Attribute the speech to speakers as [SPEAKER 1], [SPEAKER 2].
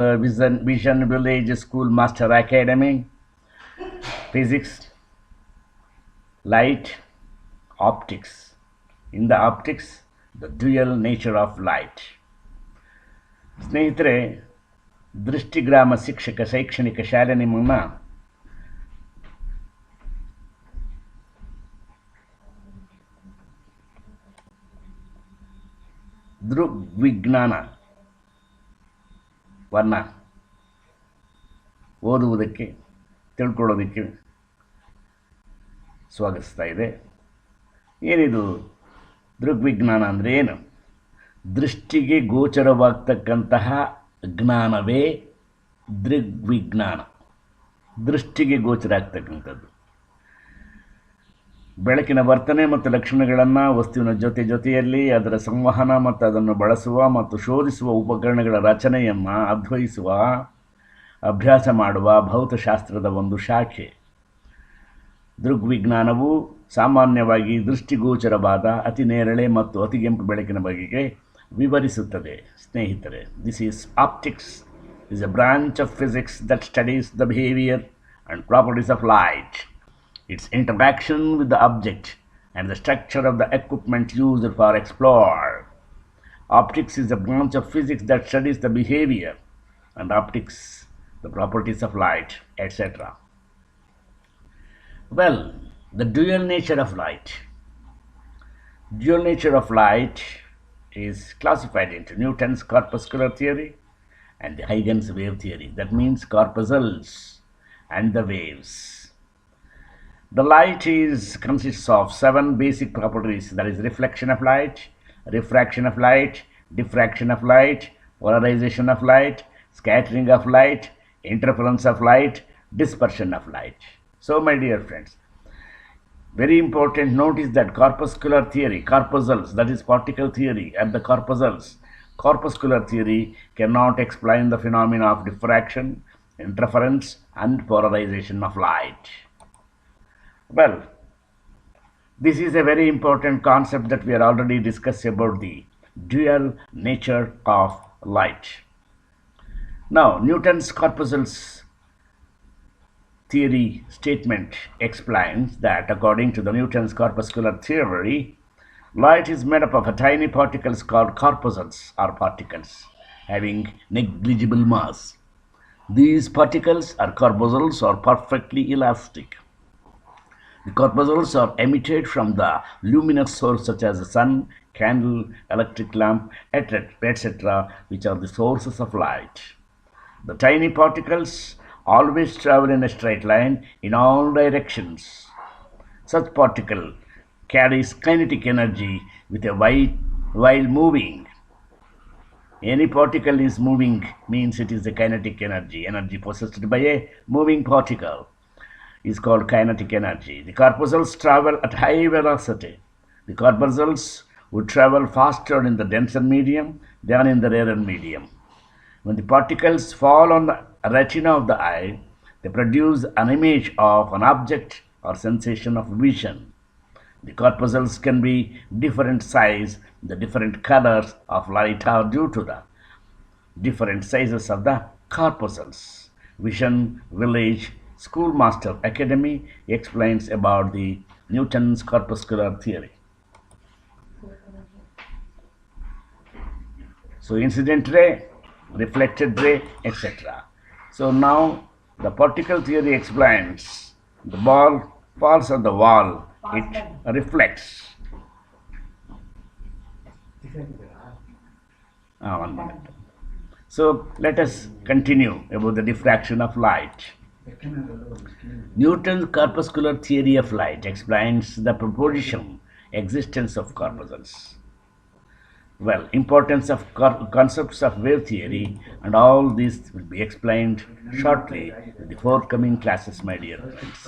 [SPEAKER 1] Vision Village School Master Academy, physics, light, optics. In the optics, the dual nature of light. ಸ್ನೇಹಿತರೆ, ದೃಷ್ಟಿಗ್ರಾಮ ಶಿಕ್ಷಕ ಶೈಕ್ಷಣಿಕ ಶಾಲೆ ನಿಮ್ಮನ್ನ ದೃಗ್ವಿಜ್ಞಾನವನ್ನು ಓದುವುದಕ್ಕೆ ತಿಳ್ಕೊಳ್ಳೋದಕ್ಕೆ ಸ್ವಾಗತಿಸ್ತಾ ಇದೆ. ಏನಿದು ದೃಗ್ವಿಜ್ಞಾನ ಅಂದರೆ ಏನು? ದೃಷ್ಟಿಗೆ ಗೋಚರವಾಗ್ತಕ್ಕಂತಹ ಜ್ಞಾನವೇ ದೃಗ್ವಿಜ್ಞಾನ. ದೃಷ್ಟಿಗೆ ಗೋಚರ ಆಗ್ತಕ್ಕಂಥದ್ದು ಬೆಳಕಿನ ವರ್ತನೆ ಮತ್ತು ಲಕ್ಷಣಗಳನ್ನು ವಸ್ತುವಿನ ಜೊತೆಯಲ್ಲಿ ಅದರ ಸಂವಹನ ಮತ್ತು ಅದನ್ನು ಬಳಸುವ ಮತ್ತು ಶೋಧಿಸುವ ಉಪಕರಣಗಳ ರಚನೆಯನ್ನು ಅನ್ವಯಿಸುವ ಅಭ್ಯಾಸ ಮಾಡುವ ಭೌತಶಾಸ್ತ್ರದ ಒಂದು ಶಾಖೆ. ದೃಗ್ವಿಜ್ಞಾನವು ಸಾಮಾನ್ಯವಾಗಿ ದೃಷ್ಟಿಗೋಚರವಾದ ಅತಿ ನೇರಳೆ ಮತ್ತು ಅತಿಗೆಂಪು ಬೆಳಕಿನ ಬಗೆಗೆ ವಿವರಿಸುತ್ತದೆ. ಸ್ನೇಹಿತರೆ, this is optics is a branch of physics that studies the behavior and properties of light, its interaction with the object, and the structure of the equipment used for explore. Optics is a branch of physics that studies the behavior and optics, the properties of light, etc. Well, the dual nature of light. Dual nature of light is classified into Newton's corpuscular theory and the Huygens wave theory. That means corpuscles and the waves. The light consists of 7 basic properties, that is reflection of light, refraction of light, diffraction of light, polarization of light, scattering of light, interference of light, dispersion of light. So my dear friends, very important notice that corpuscular theory, corpuscles, that is particle theory, and the corpuscular theory cannot explain the phenomena of diffraction, interference, and polarization of light. Well, this is a very important concept that we are already discussed about the dual nature of light. Now, Newton's corpuscles theory statement explains that according to the Newton's corpuscular theory, light is made up of tiny particles called corpuscles or particles having negligible mass. These particles or corpuscles are perfectly elastic. The corpuscles are emitted from the luminous source such as the sun, candle, electric lamp, etc., which are the sources of light. The tiny particles always travel in a straight line in all directions. Such particle carries kinetic energy with a while moving. Any particle is moving means it is a kinetic energy. Energy possessed by a moving particle is called kinetic energy. The corpuscles travel at high velocity. The corpuscles would travel faster in the denser medium than in the rarer medium. When the particles fall on the retina of the eye, they produce an image of an object or sensation of vision. The corpuscles can be different size. The different colors of light are due to the different sizes of the corpuscles. Vision Village Schoolmaster Academy explains about the Newton's corpuscular theory. So incident ray, reflected ray, etc. So now the particle theory explains the ball falls on the wall, it reflects. 1 minute. So let us continue about the diffraction of light. Newton's corpuscular theory of light explains the proposition existence of corpuscles. Well, importance of concepts of wave theory and all this will be explained shortly in the forthcoming classes, my dear friends.